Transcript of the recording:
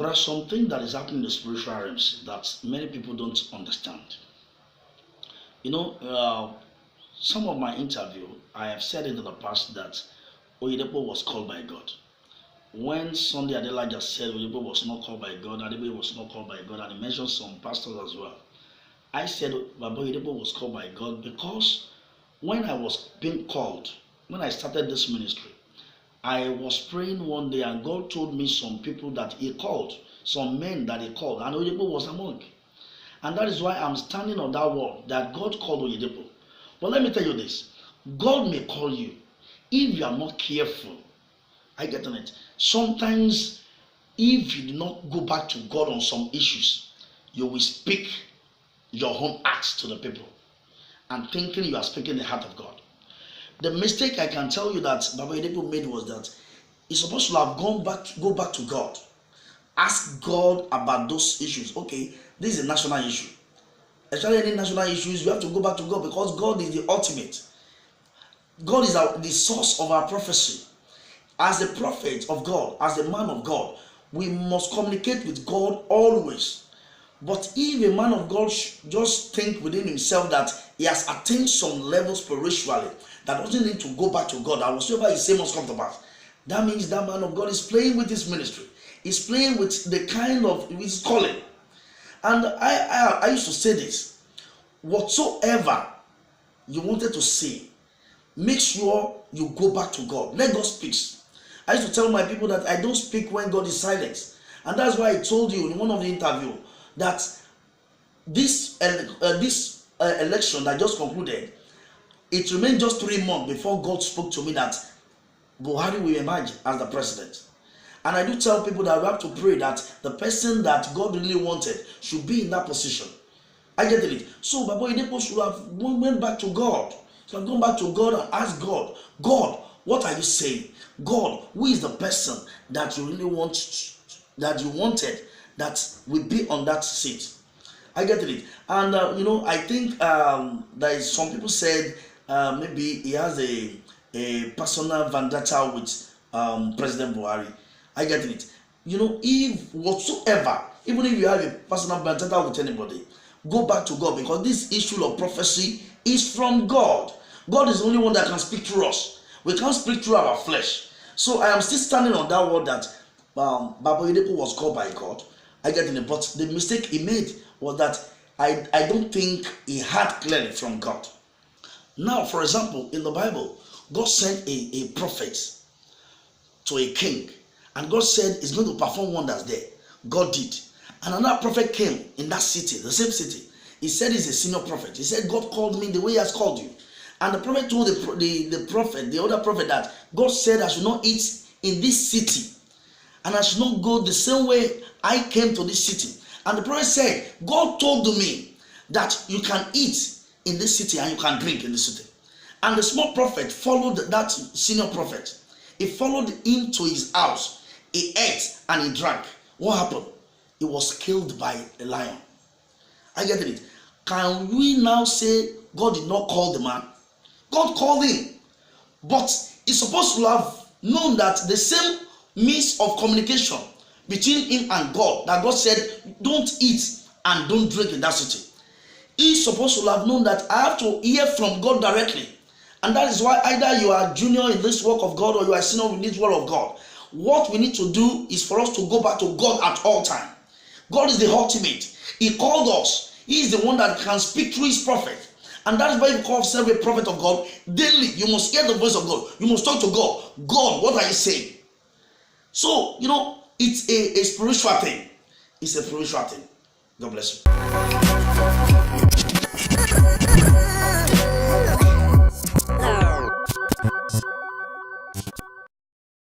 There are some things that is happening in the spiritual realms that many people don't understand. You know, some of my interview, I have said in the past that Oyedepo was called by God. When Sunday Adelaja said Oyedepo was not called by God, Adebayo was not called by God, and he mentioned some pastors as well, I said Baba Oyedepo was called by God because when I was being called, when I started this ministry, I was praying one day and God told me some people that he called, some men that he called, and Oyedepo was among. And that is why I'm standing on that word that God called Oyedepo. But let me tell you this, God may call you if you are not careful. I get on it. Sometimes if you do not go back to God on some issues, you will speak your own acts to the people and thinking you are speaking the heart of God. The mistake I can tell you that Baba Oyedepo made was that he's supposed to have go back to God. Ask God about those issues. Okay, this is a national issue. Especially any national issues, you have to go back to God because God is the ultimate. God is the source of our prophecy. As a prophet of God, as a man of God, we must communicate with God always. But if a man of God just think within himself that he has attained some level spiritually, that doesn't need to go back to God, that whatsoever he say must come to pass, that means that man of God is playing with his ministry. He's playing with the kind of his calling. And I used to say this, whatsoever you wanted to say, make sure you go back to God. Let God speak. I used to tell my people that I don't speak when God is silent. And that's why I told you in one of the interview that this election that just concluded, it remained just 3 months before God spoke to me that Buhari will emerge as the president. And I do tell people that we have to pray that the person that God really wanted should be in that position. I get it. So Baba Oyedepo should have went back to God. So I've gone back to God and asked God, God, what are you saying? God, who is the person that you really want, that you wanted, that will be on that seat? I get it. And I think there is some people said maybe he has a personal vendetta with President Buhari. I get it. If whatsoever, even if you have a personal vendetta with anybody, go back to God, because this issue of prophecy is from God. God is the only one that can speak through us. We can't speak through our flesh. So I am still standing on that word that Baba Oyedepo was called by God. I get it. But the mistake he made was that I don't think he had clearly from God. Now, for example, in the Bible, God sent a prophet to a king, and God said he's going to perform wonders there. God did. And another prophet came in that city, the same city. He said he's a senior prophet. He said, God called me the way he has called you. And the prophet told the prophet, the other prophet, that God said I should not eat in this city, and I should not go the same way I came to this city. And the prophet said, God told me that you can eat in this city and you can drink in this city. And the small prophet followed that senior prophet. He followed him to his house. He ate and he drank. What happened? He was killed by a lion. I get it. Can we now say God did not call the man? God called him. But he's supposed to have known that the same means of communication between him and God, that God said, don't eat and don't drink in that city. He's supposed to have known that I have to hear from God directly. And that is why either you are junior in this work of God or you are senior in this work of God. What we need to do is for us to go back to God at all time. God is the ultimate. He called us. He is the one that can speak through his prophet. And that's why you call yourself a prophet of God. Daily, you must hear the voice of God. You must talk to God. God, what are you saying? So, it's a spiritual thing. It's a spiritual thing. God bless you.